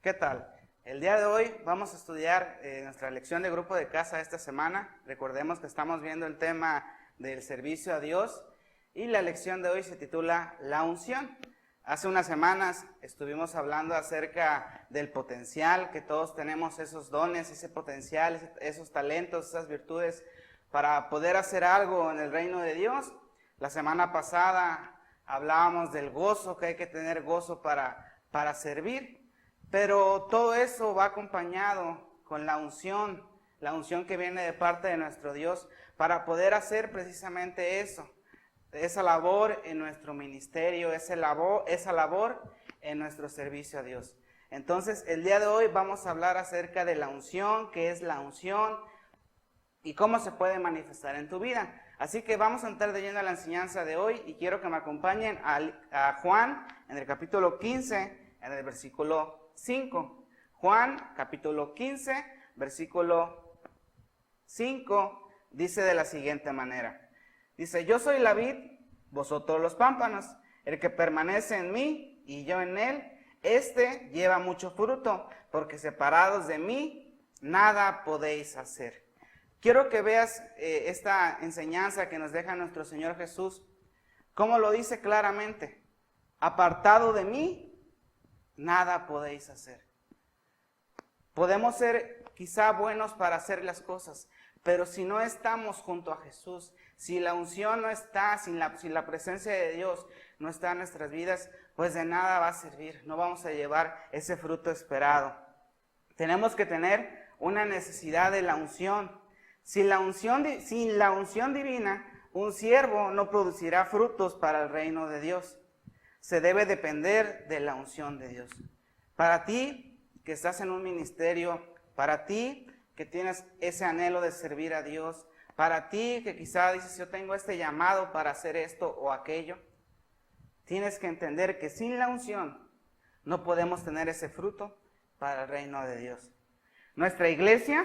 ¿Qué tal? El día de hoy vamos a estudiar nuestra lección de grupo de casa esta semana. Recordemos que estamos viendo el tema del servicio a Dios y la lección de hoy se titula La unción. Hace unas semanas estuvimos hablando acerca del potencial, que todos tenemos esos dones, ese potencial, esos talentos, esas virtudes para poder hacer algo en el reino de Dios. La semana pasada hablábamos del gozo, que hay que tener gozo para servir. Pero todo eso va acompañado con la unción que viene de parte de nuestro Dios para poder hacer precisamente eso, esa labor en nuestro ministerio, esa labor en nuestro servicio a Dios. Entonces, el día de hoy vamos a hablar acerca de la unción, qué es la unción y cómo se puede manifestar en tu vida. Así que vamos a entrar de lleno a la enseñanza de hoy y quiero que me acompañen a Juan en el capítulo 15, en el versículo 5. Juan, capítulo 15, versículo 5, dice de la siguiente manera. Dice, yo soy la vid, vosotros los pámpanos. El que permanece en mí y yo en él, este lleva mucho fruto, porque separados de mí, nada podéis hacer. Quiero que veas esta enseñanza que nos deja nuestro Señor Jesús, cómo lo dice claramente. Apartado de mí, nada podéis hacer. Podemos ser quizá buenos para hacer las cosas, pero si no estamos junto a Jesús, si la unción no está, si la presencia de Dios no está en nuestras vidas, pues de nada va a servir, no vamos a llevar ese fruto esperado. Tenemos que tener una necesidad de la unción. Sin la unción divina, un siervo no producirá frutos para el reino de Dios. Se debe depender de la unción de Dios. Para ti que estás en un ministerio, para ti que tienes ese anhelo de servir a Dios, para ti que quizá dices yo tengo este llamado para hacer esto o aquello, tienes que entender que sin la unción no podemos tener ese fruto para el reino de Dios. Nuestra iglesia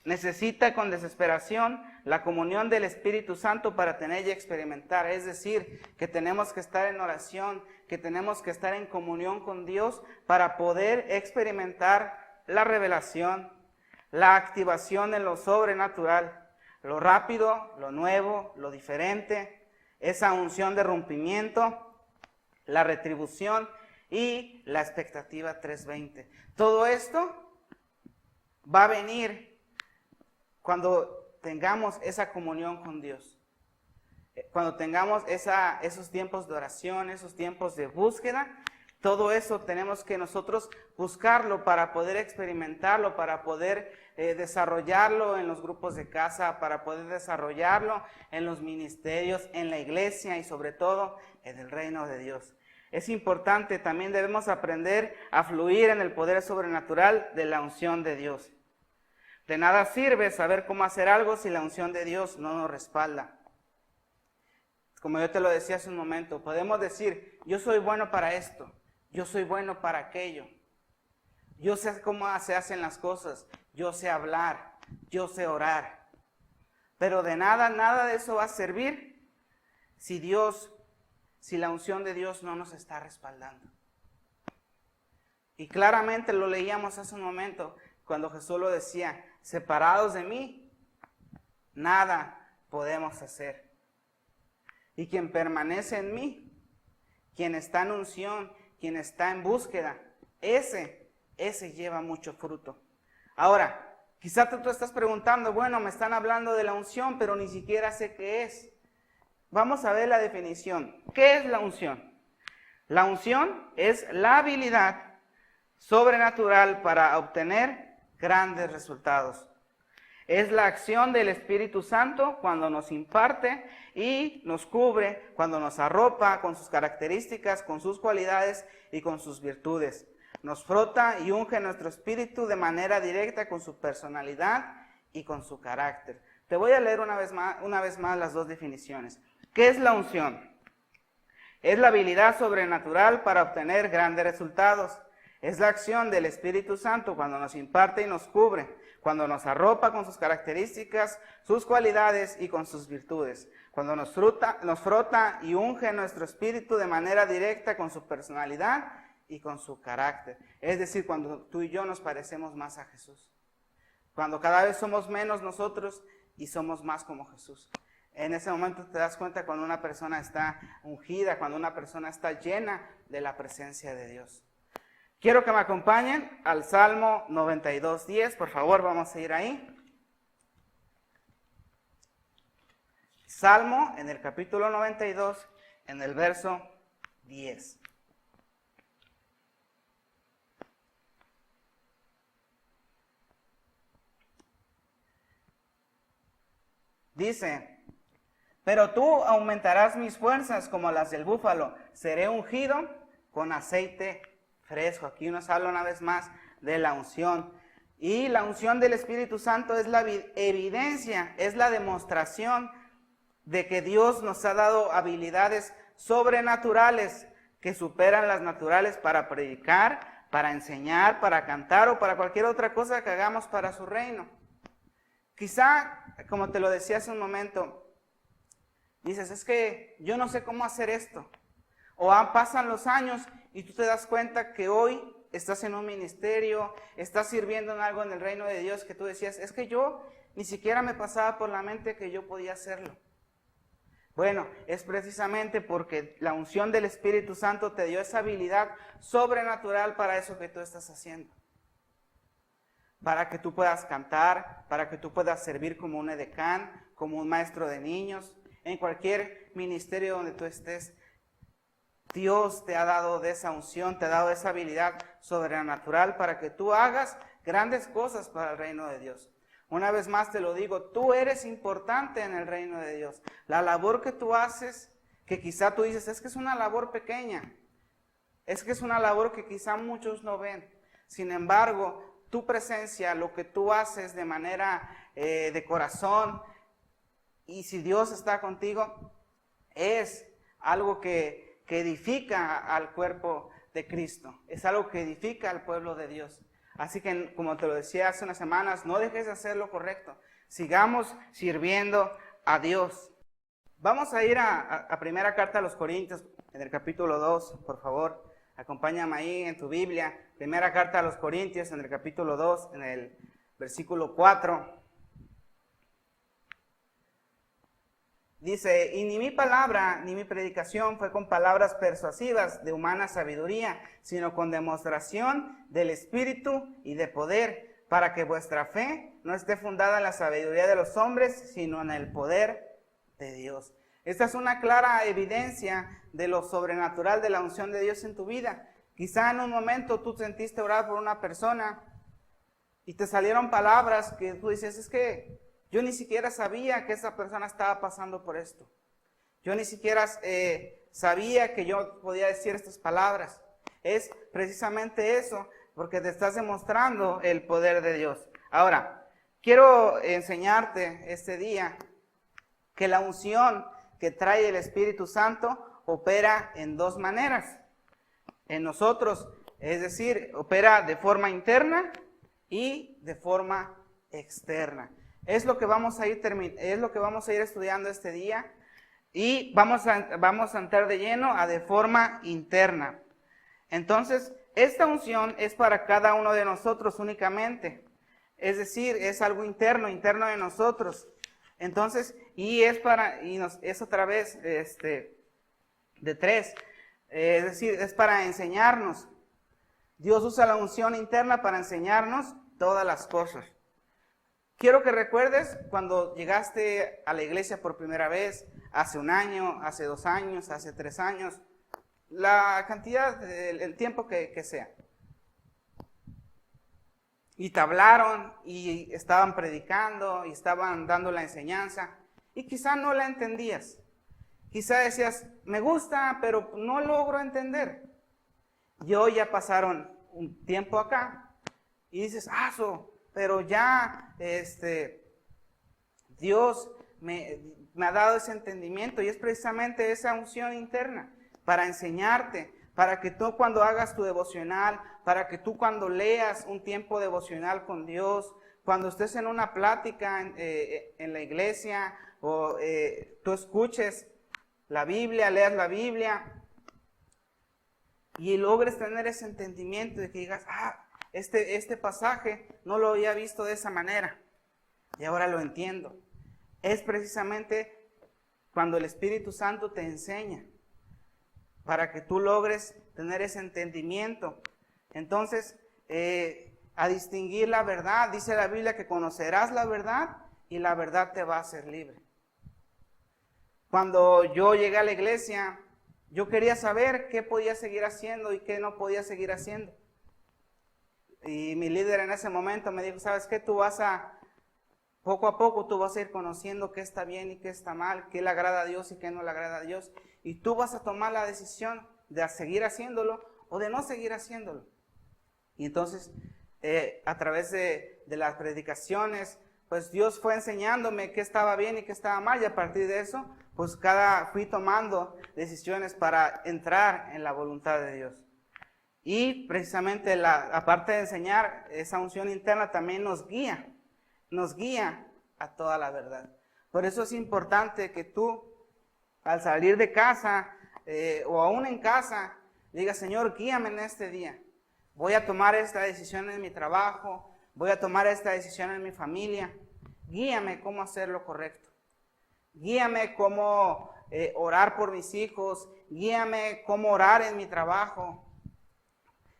necesita con desesperación la comunión del Espíritu Santo para tener y experimentar. Es decir, que tenemos que estar en oración, que tenemos que estar en comunión con Dios para poder experimentar la revelación, la activación en lo sobrenatural, lo rápido, lo nuevo, lo diferente, esa unción de rompimiento, la retribución y la expectativa 320. Todo esto va a venir cuando tengamos esa comunión con Dios, cuando tengamos esos tiempos de oración, esos tiempos de búsqueda, todo eso tenemos que nosotros buscarlo para poder experimentarlo, para poder desarrollarlo en los grupos de casa, para poder desarrollarlo en los ministerios, en la iglesia y sobre todo en el reino de Dios. Es importante, también debemos aprender a fluir en el poder sobrenatural de la unción de Dios. De nada sirve saber cómo hacer algo si la unción de Dios no nos respalda. Como yo te lo decía hace un momento, podemos decir, yo soy bueno para esto, yo soy bueno para aquello, yo sé cómo se hacen las cosas, yo sé hablar, yo sé orar. Pero de nada de eso va a servir si la unción de Dios no nos está respaldando. Y claramente lo leíamos hace un momento, cuando Jesús lo decía, separados de mí, nada podemos hacer. Y quien permanece en mí, quien está en unción, quien está en búsqueda, ese lleva mucho fruto. Ahora, quizá tú estás preguntando, bueno, me están hablando de la unción, pero ni siquiera sé qué es. Vamos a ver la definición. ¿Qué es la unción? La unción es la habilidad sobrenatural para obtener grandes resultados. Es la acción del Espíritu Santo cuando nos imparte y nos cubre, cuando nos arropa con sus características, con sus cualidades y con sus virtudes. Nos frota y unge nuestro espíritu de manera directa con su personalidad y con su carácter. Te voy a leer una vez más las dos definiciones. ¿Qué es la unción? Es la habilidad sobrenatural para obtener grandes resultados. Es la acción del Espíritu Santo cuando nos imparte y nos cubre, cuando nos arropa con sus características, sus cualidades y con sus virtudes, cuando nos frota y unge nuestro espíritu de manera directa con su personalidad y con su carácter. Es decir, cuando tú y yo nos parecemos más a Jesús. Cuando cada vez somos menos nosotros y somos más como Jesús. En ese momento te das cuenta cuando una persona está ungida, cuando una persona está llena de la presencia de Dios. Quiero que me acompañen al Salmo 92:10, por favor, vamos a ir ahí. Salmo en el capítulo 92, en el verso 10. Dice: pero tú aumentarás mis fuerzas como las del búfalo, seré ungido con aceite fresco. Aquí nos habla una vez más de la unción. Y la unción del Espíritu Santo es la evidencia, es la demostración de que Dios nos ha dado habilidades sobrenaturales que superan las naturales para predicar, para enseñar, para cantar o para cualquier otra cosa que hagamos para su reino. Quizá, como te lo decía hace un momento, dices, es que yo no sé cómo hacer esto. O pasan los años y tú te das cuenta que hoy estás en un ministerio, estás sirviendo en algo en el reino de Dios que tú decías, es que yo ni siquiera me pasaba por la mente que yo podía hacerlo. Bueno, es precisamente porque la unción del Espíritu Santo te dio esa habilidad sobrenatural para eso que tú estás haciendo. Para que tú puedas cantar, para que tú puedas servir como un edecán, como un maestro de niños, en cualquier ministerio donde tú estés. Dios te ha dado de esa unción, te ha dado esa habilidad sobrenatural para que tú hagas grandes cosas para el reino de Dios. Una vez más te lo digo, tú eres importante en el reino de Dios. La labor que tú haces, que quizá tú dices, es que es una labor pequeña, es que es una labor que quizá muchos no ven. Sin embargo, tu presencia, lo que tú haces de manera de corazón, y si Dios está contigo, es algo que edifica al cuerpo de Cristo. Es algo que edifica al pueblo de Dios. Así que, como te lo decía hace unas semanas, no dejes de hacer lo correcto. Sigamos sirviendo a Dios. Vamos a ir a primera carta a los Corintios, en el capítulo 2, por favor. Acompáñame ahí en tu Biblia. Primera carta a los Corintios, en el capítulo 2, en el versículo 4. Dice, y ni mi palabra ni mi predicación fue con palabras persuasivas de humana sabiduría, sino con demostración del Espíritu y de poder, para que vuestra fe no esté fundada en la sabiduría de los hombres, sino en el poder de Dios. Esta es una clara evidencia de lo sobrenatural de la unción de Dios en tu vida. Quizá en un momento tú sentiste orar por una persona y te salieron palabras que tú dices, es que yo ni siquiera sabía que esa persona estaba pasando por esto. Yo ni siquiera sabía que yo podía decir estas palabras. Es precisamente eso, porque te estás demostrando el poder de Dios. Ahora, quiero enseñarte este día que la unción que trae el Espíritu Santo opera en dos maneras. En nosotros, es decir, opera de forma interna y de forma externa. Es lo que vamos a ir estudiando este día y vamos a entrar de lleno a de forma interna. Entonces, esta unción es para cada uno de nosotros únicamente. Es decir, es algo interno de nosotros. Entonces, es otra vez de tres. Es decir, es para enseñarnos. Dios usa la unción interna para enseñarnos todas las cosas. Quiero que recuerdes cuando llegaste a la iglesia por primera vez, hace un año, hace 2 años, hace 3 años, la cantidad, el tiempo que sea. Y te hablaron y estaban predicando y estaban dando la enseñanza y quizá no la entendías. Quizá decías, me gusta, pero no logro entender. Y hoy ya pasaron un tiempo acá y dices, pero ya Dios me ha dado ese entendimiento y es precisamente esa unción interna para enseñarte, para que tú cuando hagas tu devocional, para que tú cuando leas un tiempo devocional con Dios, cuando estés en una plática en la iglesia o tú escuches la Biblia, leas la Biblia, y logres tener ese entendimiento de que digas, este pasaje no lo había visto de esa manera y ahora lo entiendo. Es precisamente cuando el Espíritu Santo te enseña para que tú logres tener ese entendimiento. Entonces, a distinguir la verdad, dice la Biblia que conocerás la verdad y la verdad te va a hacer libre. Cuando yo llegué a la iglesia, yo quería saber qué podía seguir haciendo y qué no podía seguir haciendo. Y mi líder en ese momento me dijo, ¿sabes qué? Poco a poco tú vas a ir conociendo qué está bien y qué está mal, qué le agrada a Dios y qué no le agrada a Dios. Y tú vas a tomar la decisión de seguir haciéndolo o de no seguir haciéndolo. Y entonces, a través de las predicaciones, pues Dios fue enseñándome qué estaba bien y qué estaba mal. Y a partir de eso, pues fui tomando decisiones para entrar en la voluntad de Dios. Y precisamente aparte de enseñar, esa unción interna también nos guía a toda la verdad. Por eso es importante que tú, al salir de casa o aún en casa, digas, Señor, guíame en este día. Voy a tomar esta decisión en mi trabajo, voy a tomar esta decisión en mi familia. Guíame cómo hacer lo correcto. Guíame cómo orar por mis hijos, guíame cómo orar en mi trabajo.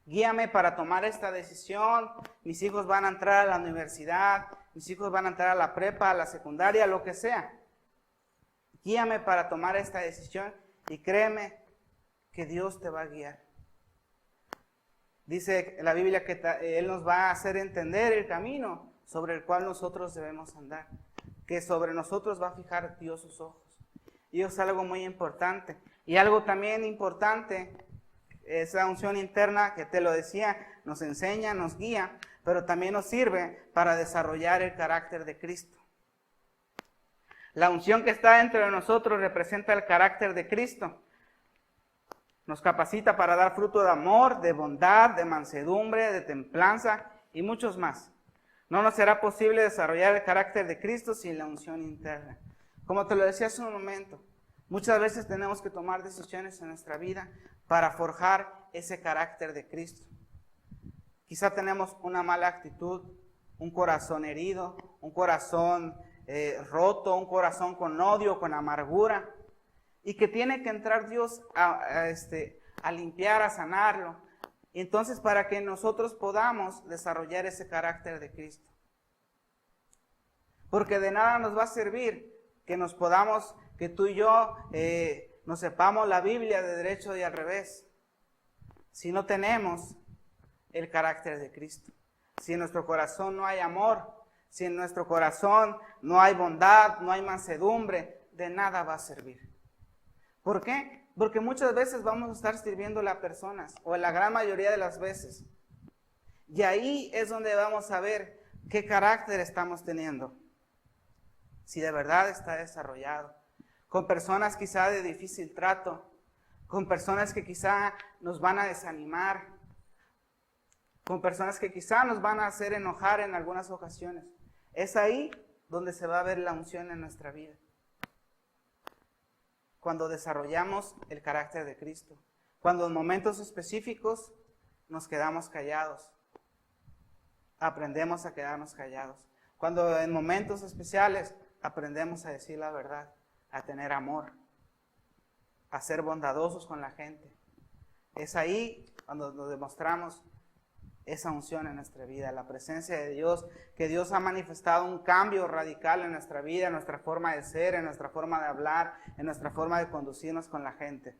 Guíame para tomar esta decisión. Mis hijos van a entrar a la universidad, mis hijos van a entrar a la prepa, a la secundaria, lo que sea. Guíame para tomar esta decisión y créeme que Dios te va a guiar. Dice la Biblia que Él nos va a hacer entender el camino sobre el cual nosotros debemos andar. Que sobre nosotros va a fijar Dios sus ojos. Y eso es algo muy importante. Y algo también importante, esa unción interna que te lo decía, nos enseña, nos guía, pero también nos sirve para desarrollar el carácter de Cristo. La unción que está dentro de nosotros representa el carácter de Cristo. Nos capacita para dar fruto de amor, de bondad, de mansedumbre, de templanza y muchos más. No nos será posible desarrollar el carácter de Cristo sin la unción interna. Como te lo decía hace un momento, muchas veces tenemos que tomar decisiones en nuestra vida para forjar ese carácter de Cristo. Quizá tenemos una mala actitud, un corazón herido, un corazón roto, un corazón con odio, con amargura, y que tiene que entrar Dios a limpiar, a sanarlo. Y entonces para que nosotros podamos desarrollar ese carácter de Cristo. Porque de nada nos va a servir que tú y yo nos sepamos la Biblia de derecho y al revés, si no tenemos el carácter de Cristo. Si en nuestro corazón no hay amor, si en nuestro corazón no hay bondad, no hay mansedumbre, de nada va a servir. ¿Por qué? Porque muchas veces vamos a estar sirviéndole a personas, o la gran mayoría de las veces. Y ahí es donde vamos a ver qué carácter estamos teniendo. Si de verdad está desarrollado. Con personas quizá de difícil trato, con personas que quizá nos van a desanimar, con personas que quizá nos van a hacer enojar en algunas ocasiones. Es ahí donde se va a ver la unción en nuestra vida. Cuando desarrollamos el carácter de Cristo. Cuando en momentos específicos nos quedamos callados. Aprendemos a quedarnos callados. Cuando en momentos especiales aprendemos a decir la verdad, a tener amor, a ser bondadosos con la gente. Es ahí cuando nos demostramos esa unción en nuestra vida, la presencia de Dios, que Dios ha manifestado un cambio radical en nuestra vida, en nuestra forma de ser, en nuestra forma de hablar, en nuestra forma de conducirnos con la gente.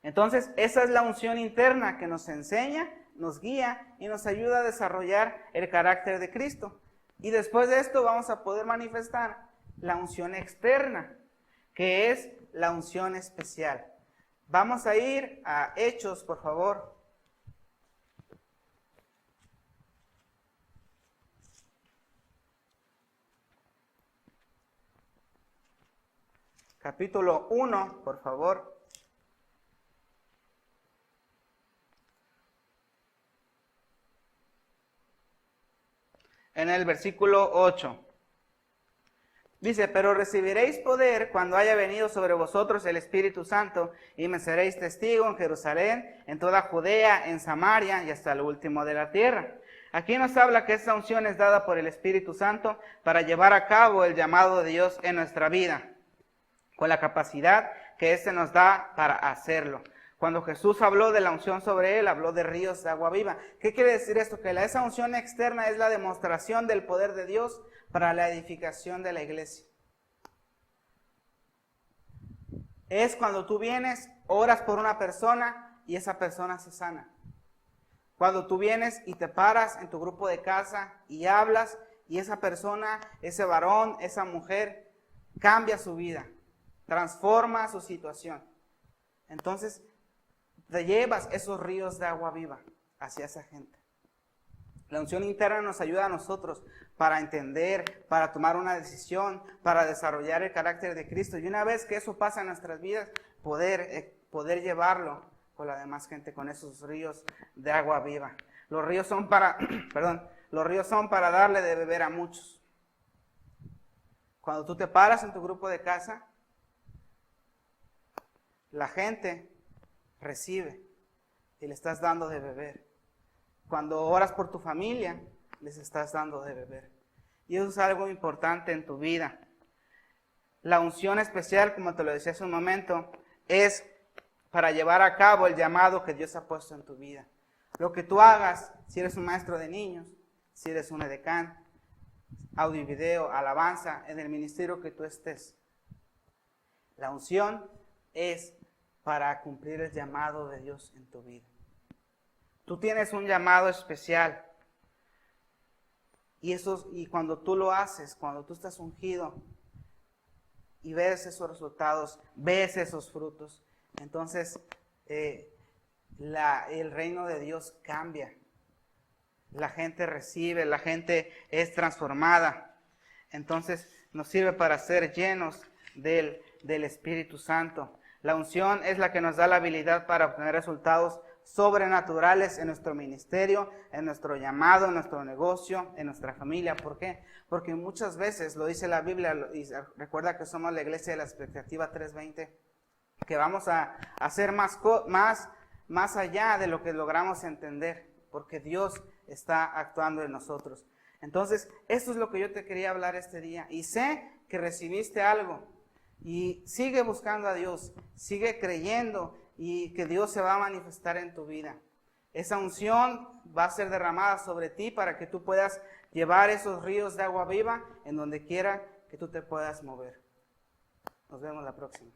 Entonces, esa es la unción interna que nos enseña, nos guía y nos ayuda a desarrollar el carácter de Cristo. Y después de esto vamos a poder manifestar la unción externa, que es la unción especial. Vamos a ir a Hechos, por favor. Capítulo 1, por favor. En el versículo 8. Dice, pero recibiréis poder cuando haya venido sobre vosotros el Espíritu Santo y me seréis testigo en Jerusalén, en toda Judea, en Samaria y hasta el último de la tierra. Aquí nos habla que esta unción es dada por el Espíritu Santo para llevar a cabo el llamado de Dios en nuestra vida, con la capacidad que éste nos da para hacerlo. Cuando Jesús habló de la unción sobre él, habló de ríos de agua viva. ¿Qué quiere decir esto? Que esa unción externa es la demostración del poder de Dios para la edificación de la iglesia. Es cuando tú vienes, oras por una persona y esa persona se sana. Cuando tú vienes y te paras en tu grupo de casa y hablas y esa persona, ese varón, esa mujer, cambia su vida, transforma su situación. Entonces, te llevas esos ríos de agua viva hacia esa gente. La unción interna nos ayuda a nosotros para entender, para tomar una decisión, para desarrollar el carácter de Cristo. Y una vez que eso pasa en nuestras vidas, poder llevarlo con la demás gente, con esos ríos de agua viva. Los ríos son para, los ríos son para darle de beber a muchos. Cuando tú te paras en tu grupo de casa, la gente recibe y le estás dando de beber. Cuando oras por tu familia, les estás dando de beber. Y eso es algo importante en tu vida. La unción especial, como te lo decía hace un momento, es para llevar a cabo el llamado que Dios ha puesto en tu vida. Lo que tú hagas, si eres un maestro de niños, si eres un edecán, audio y video, alabanza, en el ministerio que tú estés. La unción es para cumplir el llamado de Dios en tu vida. Tú tienes un llamado especial. Y cuando tú lo haces, cuando tú estás ungido y ves esos resultados, ves esos frutos, entonces el reino de Dios cambia. La gente recibe, la gente es transformada. Entonces nos sirve para ser llenos del Espíritu Santo. La unción es la que nos da la habilidad para obtener resultados sobrenaturales en nuestro ministerio, en nuestro llamado, en nuestro negocio, en nuestra familia. ¿Por qué? Porque muchas veces, lo dice la Biblia, y recuerda que somos la iglesia de la expectativa 3:20, que vamos a hacer más allá de lo que logramos entender, porque Dios está actuando en nosotros. Entonces, esto es lo que yo te quería hablar este día, y sé que recibiste algo, y sigue buscando a Dios, sigue creyendo, y que Dios se va a manifestar en tu vida. Esa unción va a ser derramada sobre ti para que tú puedas llevar esos ríos de agua viva en donde quiera que tú te puedas mover. Nos vemos la próxima.